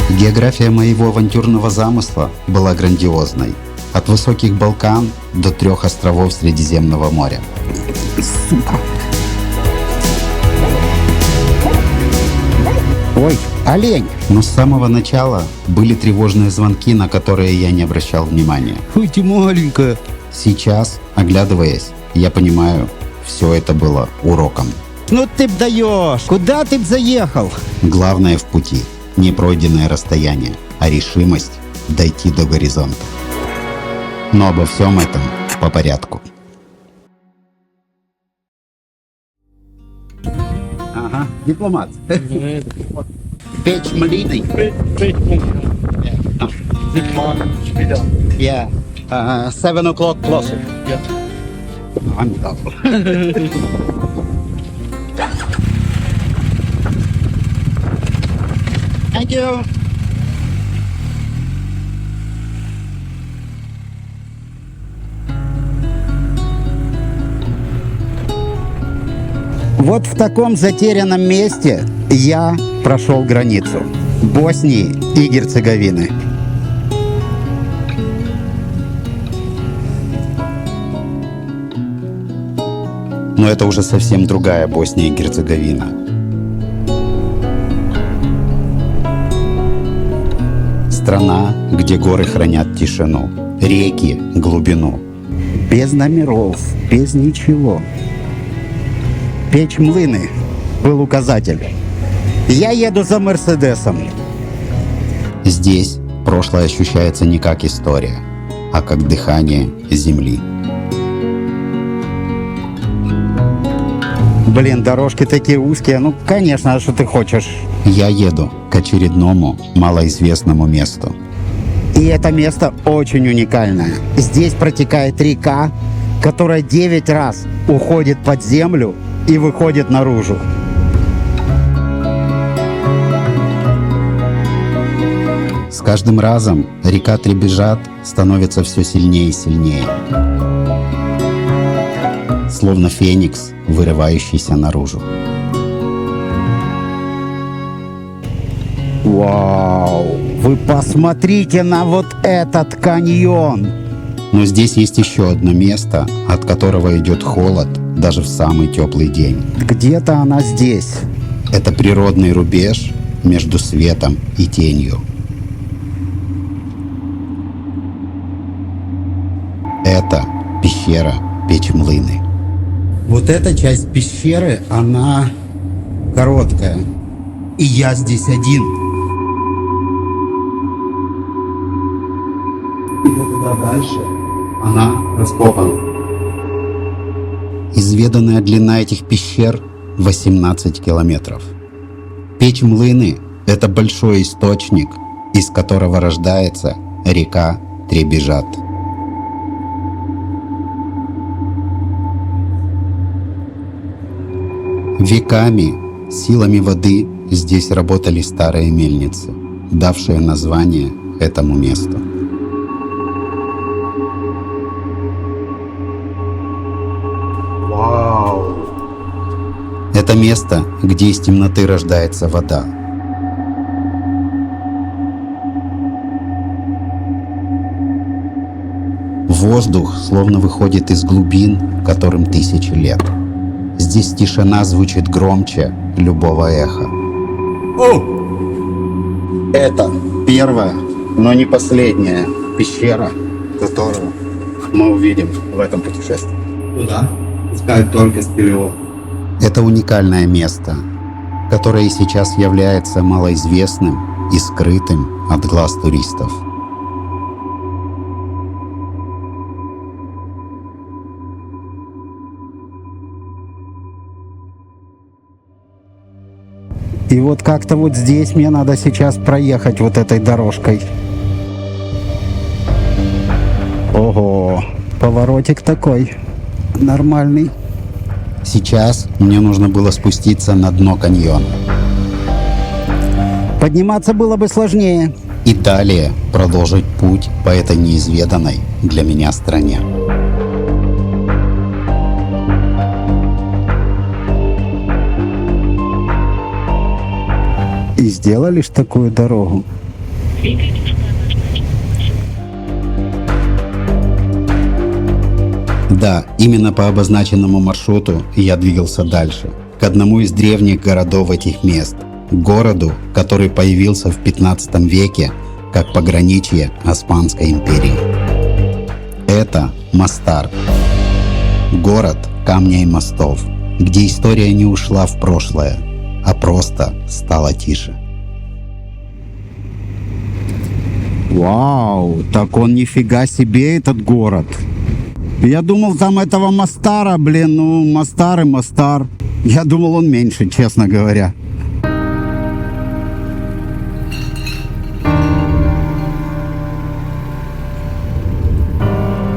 География моего авантюрного замысла была грандиозной. От высоких Балкан до 3 островов Средиземного моря. Сука. Ой, олень. Но с самого начала были тревожные звонки, на которые я не обращал внимания. Ой, ты маленькая. Сейчас, оглядываясь, я понимаю, все это было уроком. Ну ты б даешь. Куда ты б заехал? Главное в пути не пройденное расстояние, а решимость дойти до горизонта. Но обо всем этом по порядку. Ага, дипломат. Печь млиной. Yeah. 7 o'clock closer. Yeah. I'm done. Thank you. Вот в таком затерянном месте я прошел границу Боснии и Герцеговины. Но это уже совсем другая Босния и Герцеговина. Страна, где горы хранят тишину, реки — глубину. Без номеров, без ничего. Печь млыны был указатель. Я еду за Мерседесом. Здесь прошлое ощущается не как история, а как дыхание земли. Блин, дорожки такие узкие. Ну, конечно, а что ты хочешь? Я еду к очередному малоизвестному месту. И это место очень уникальное. Здесь протекает река, которая 9 раз уходит под землю и выходит наружу. С каждым разом река Требежат становится все сильнее и сильнее. Словно феникс, вырывающийся наружу. Вау! Вы посмотрите на вот этот каньон! Но здесь есть еще одно место, от которого идет холод даже в самый теплый день. Где-то она здесь. Это природный рубеж между светом и тенью. Это пещера Печь млыны. Вот эта часть пещеры, она короткая. И я здесь один. И вот туда дальше она раскопана. Изведанная длина этих пещер 18 километров. Печь млыны – это большой источник, из которого рождается река Требежат. Веками силами воды здесь работали старые мельницы, давшие название этому месту. Вау! Это место, где из темноты рождается вода. Воздух словно выходит из глубин, которым 1000 лет. Здесь тишина звучит громче любого эха. О! Это первая, но не последняя пещера, которую мы увидим в этом путешествии. Туда пускают только с перелом. Это уникальное место, которое и сейчас является малоизвестным и скрытым от глаз туристов. И вот как-то вот здесь мне надо сейчас проехать вот этой дорожкой. Ого, поворотик такой нормальный. Сейчас мне нужно было спуститься на дно каньона. Подниматься было бы сложнее. И далее продолжить путь по этой неизведанной для меня стране. И сделали ж такую дорогу. Да, именно по обозначенному маршруту я двигался дальше, к одному из древних городов этих мест, к городу, который появился в 15 веке как пограничье Османской империи. Это Мостар, город камня и мостов, где история не ушла в прошлое, а просто стала тише. Вау, так он нифига себе этот город. Я думал, там этого Мостара, ну, Мостар и Мостар. Я думал, он меньше, честно говоря.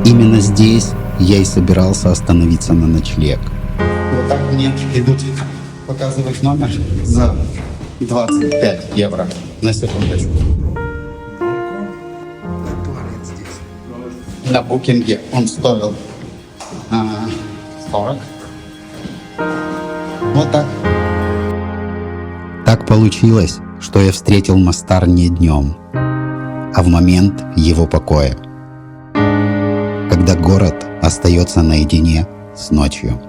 Именно здесь я и собирался остановиться на ночлег. Вот так мне идут показывать номер за 25 евро. На секундочку. На букинге он стоил 40. Вот так. Так получилось, что я встретил Мостар не днем, а в момент его покоя, когда город остается наедине с ночью.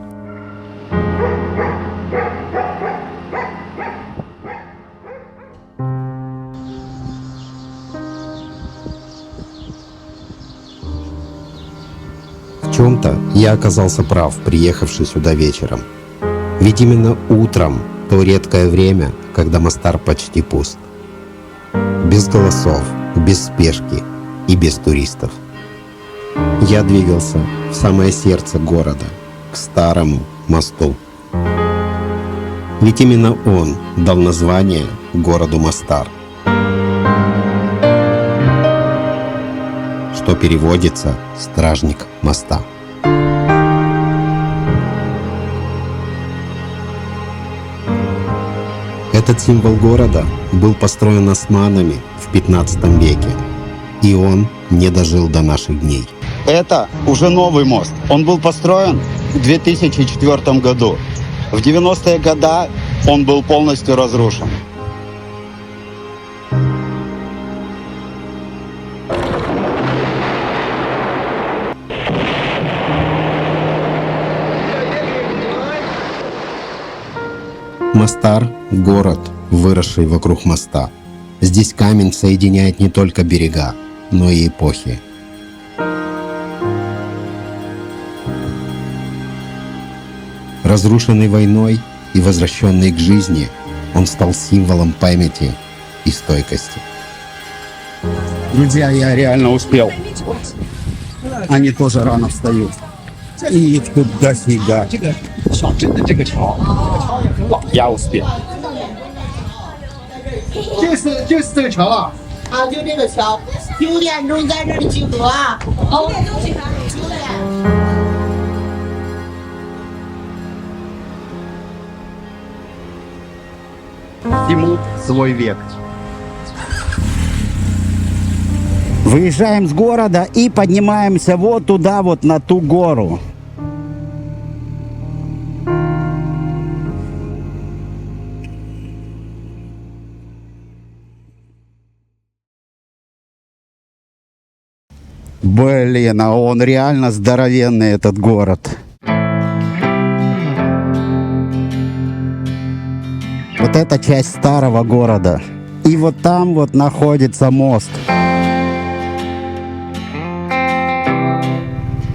В чем-то я оказался прав, приехавший сюда вечером. Ведь именно утром то редкое время, когда Мостар почти пуст. Без голосов, без спешки и без туристов. Я двигался в самое сердце города, к старому мосту. Ведь именно он дал название городу Мостар, что переводится «стражник моста». Этот символ города был построен османами в 15 веке, и он не дожил до наших дней. Это уже новый мост. Он был построен в 2004 году. В 90-е годы он был полностью разрушен. Мостар – город, выросший вокруг моста. Здесь камень соединяет не только берега, но и эпохи. Разрушенный войной и возвращенный к жизни, он стал символом памяти и стойкости. Друзья, я реально успел. Они тоже рано встают. И их тут дофига. Я успел. 就是这个桥啊。啊，就这个桥，9点钟在这儿集合啊。9点钟集合。9点。 Всему свой век. Выезжаем с города и поднимаемся вот туда, вот на ту гору. Блин, а он реально здоровенный, этот город. Вот эта часть старого города. И вот там вот находится мост.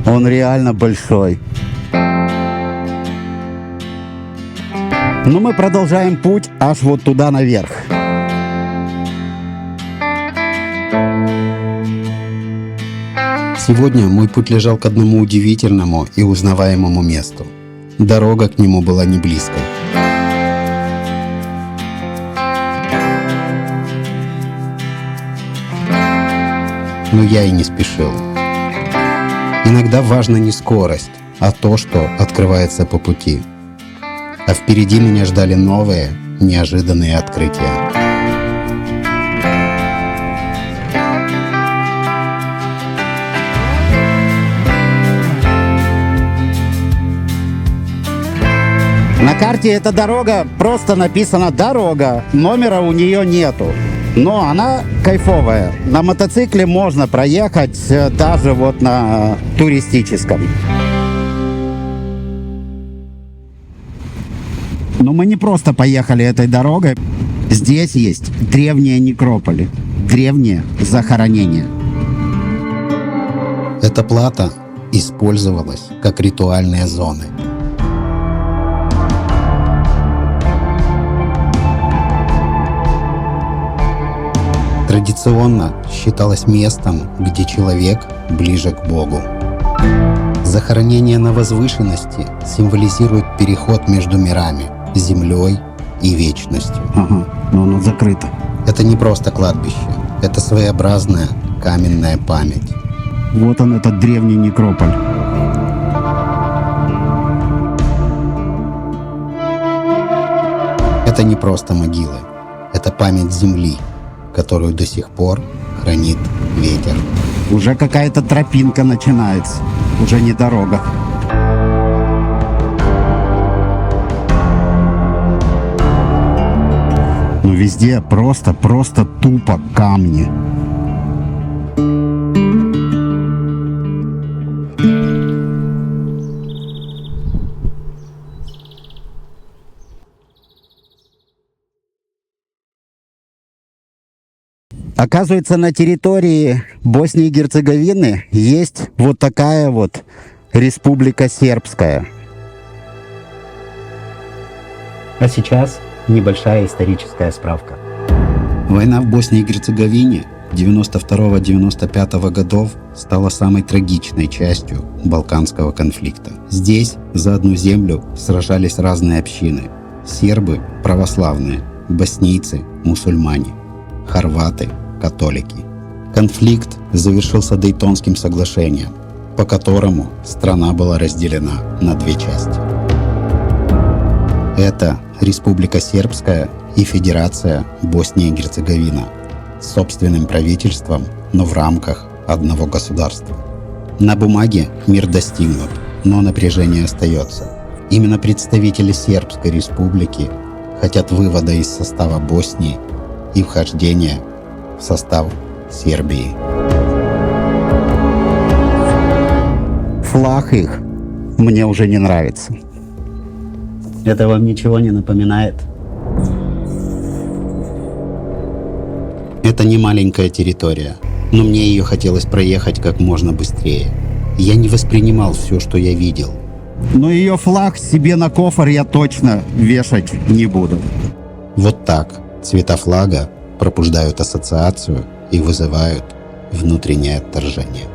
Он реально большой. Но мы продолжаем путь аж вот туда наверх. Сегодня мой путь лежал к одному удивительному и узнаваемому месту. Дорога к нему была не близкой. Но я и не спешил. Иногда важна не скорость, а то, что открывается по пути. А впереди меня ждали новые, неожиданные открытия. На карте эта дорога просто написана «дорога», номера у нее нету. Но она кайфовая. На мотоцикле можно проехать даже вот на туристическом. Но мы не просто поехали этой дорогой. Здесь есть древние некрополи, древние захоронения. Эта плата использовалась как ритуальные зоны. Традиционно считалось местом, где человек ближе к Богу. Захоронение на возвышенности символизирует переход между мирами, землей и вечностью. Ага, но оно закрыто. Это не просто кладбище, это своеобразная каменная память. Вот он, этот древний некрополь. Это не просто могилы, это память земли, которую до сих пор хранит ветер. Уже какая-то тропинка начинается, уже не дорога. Но везде просто тупо камни. Оказывается, на территории Боснии и Герцеговины есть вот такая вот Республика Сербская. А сейчас небольшая историческая справка. Война в Боснии и Герцеговине 92-95 годов стала самой трагичной частью Балканского конфликта. Здесь за одну землю сражались разные общины. Сербы – православные, боснийцы – мусульмане, хорваты – католики. Конфликт завершился Дейтонским соглашением, по которому страна была разделена на две части. Это Республика Сербская и Федерация Босния и Герцеговина с собственным правительством, но в рамках одного государства. На бумаге мир достигнут, но напряжение остается. Именно представители Сербской Республики хотят вывода из состава Боснии и вхождения в состав Сербии. Флаг их мне уже не нравится. Это вам ничего не напоминает? Это не маленькая территория, но мне ее хотелось проехать как можно быстрее. Я не воспринимал все, что я видел. Но ее флаг себе на кофр я точно вешать не буду. Вот так цвета флага пробуждают ассоциацию и вызывают внутреннее отторжение.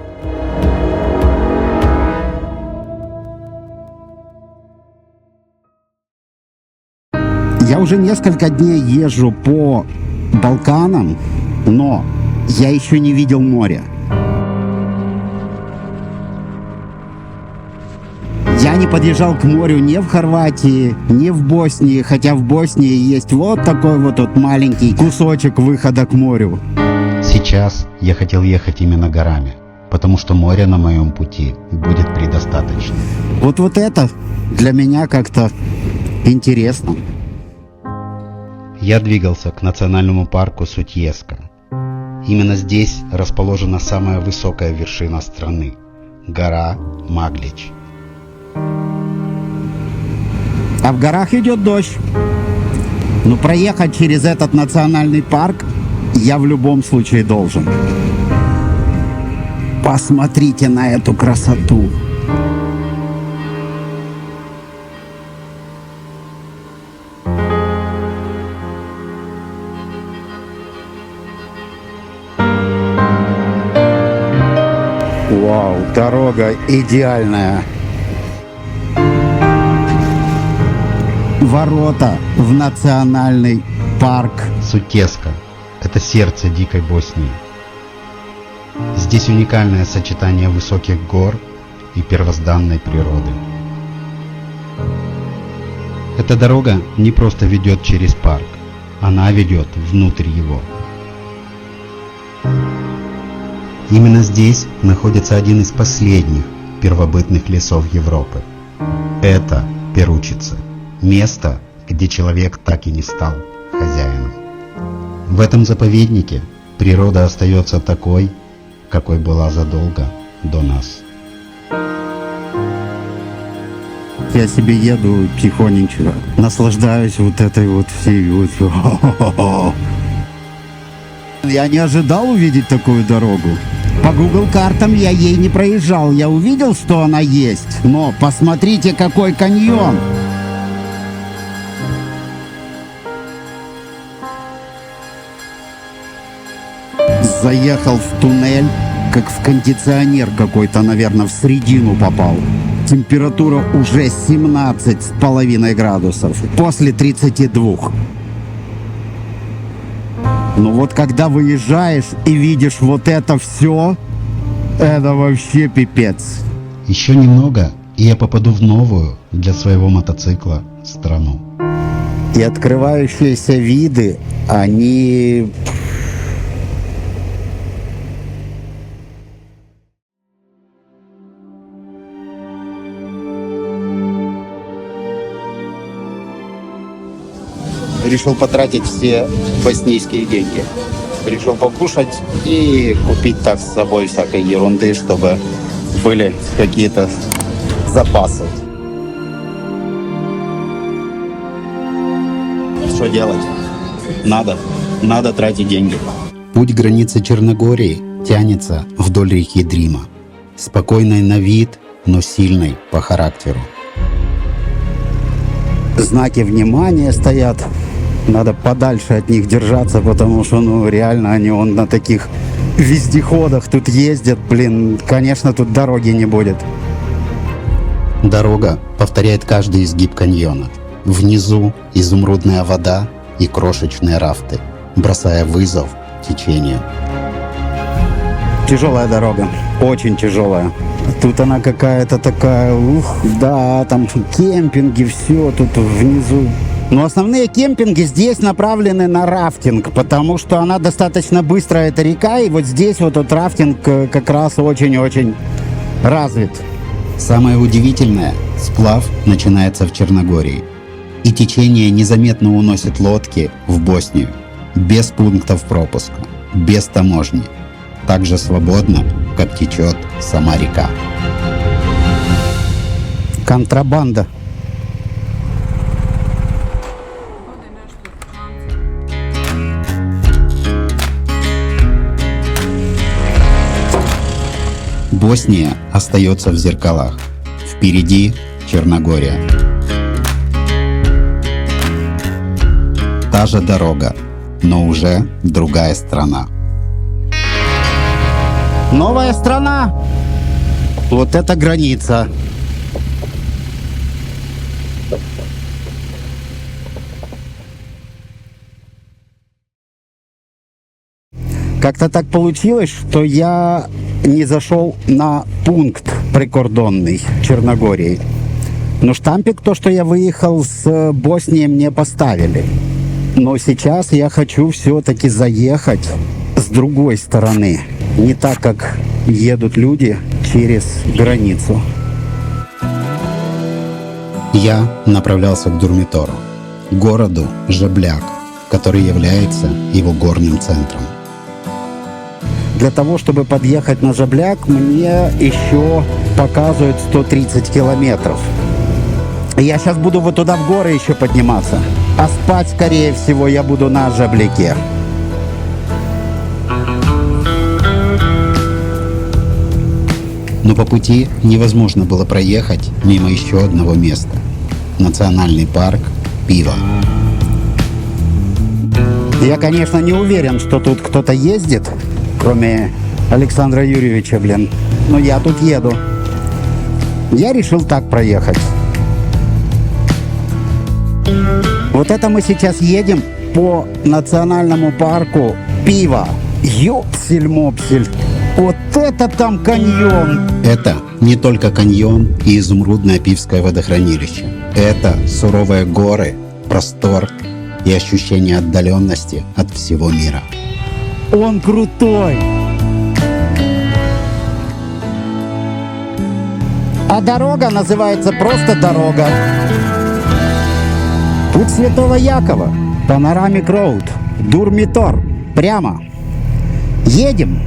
Я уже несколько дней езжу по Балканам, но я еще не видел моря. Я не подъезжал к морю ни в Хорватии, ни в Боснии, хотя в Боснии есть вот такой вот маленький кусочек выхода к морю. Сейчас я хотел ехать именно горами, потому что моря на моем пути будет предостаточно. Вот это для меня как-то интересно. Я двигался к национальному парку Сутьеска. Именно здесь расположена самая высокая вершина страны – гора Маглич. А в горах идет дождь. Но проехать через этот национальный парк я в любом случае должен. Посмотрите на эту красоту. Вау, дорога идеальная. Ворота в национальный парк. Сутьеска – это сердце дикой Боснии. Здесь уникальное сочетание высоких гор и первозданной природы. Эта дорога не просто ведет через парк, она ведет внутрь его. Именно здесь находится один из последних первобытных лесов Европы. Это Перучица. Место, где человек так и не стал хозяином. В этом заповеднике природа остается такой, какой была задолго до нас. Я себе еду тихонечко, наслаждаюсь вот этой вот всей вот. Я не ожидал увидеть такую дорогу. По Google картам я ей не проезжал. Я увидел, что она есть. Но посмотрите, какой каньон. Заехал в туннель, как в кондиционер какой-то, наверное, в середину попал. Температура уже 17,5 градусов. После 32. Ну вот когда выезжаешь и видишь вот это все, это вообще пипец. Еще немного, и я попаду в новую для своего мотоцикла страну. И открывающиеся виды, они... Решил потратить все боснийские деньги. Решил покушать и купить так с собой всякой ерунды, чтобы были какие-то запасы. Что делать? Надо тратить деньги. Путь границы Черногории тянется вдоль реки Дрима. Спокойной на вид, но сильной по характеру. Знаки внимания стоят. Надо подальше от них держаться, потому что, реально они на таких вездеходах тут ездят. Блин, конечно, тут дороги не будет. Дорога повторяет каждый изгиб каньона. Внизу изумрудная вода и крошечные рафты, бросая вызов течению. Тяжелая дорога, очень тяжелая. Тут она какая-то такая, да, там кемпинги, все тут внизу. Но основные кемпинги здесь направлены на рафтинг, потому что она достаточно быстрая, эта река, и вот здесь вот этот рафтинг как раз очень-очень развит. Самое удивительное, сплав начинается в Черногории, и течение незаметно уносит лодки в Боснию, без пунктов пропуска, без таможни, так же свободно, как течет сама река. Контрабанда. Босния остается в зеркалах. Впереди Черногория. Та же дорога, но уже другая страна. Новая страна. Вот это граница. Как-то так получилось, что я не зашел на пункт прикордонный Черногории. Но штампик, то, что я выехал с Боснии, мне поставили. Но сейчас я хочу все-таки заехать с другой стороны. Не так, как едут люди через границу. Я направлялся к Дурмитору, городу Жабляк, который является его горным центром. Для того, чтобы подъехать на Жабляк, мне еще показывают 130 километров. Я сейчас буду вот туда в горы еще подниматься. А спать, скорее всего, я буду на Жабляке. Но по пути невозможно было проехать мимо еще одного места. Национальный парк Пива. Я, конечно, не уверен, что тут кто-то ездит, кроме Александра Юрьевича, но я тут еду. Я решил так проехать. Вот это мы сейчас едем по национальному парку Пива. Ёпсель-мопсель. Вот это там каньон! Это не только каньон и изумрудное Пивское водохранилище. Это суровые горы, простор и ощущение отдаленности от всего мира. Он крутой! А дорога называется просто дорога. Путь Святого Якова, Панорамик Роуд. Дурмитор. Прямо. Едем.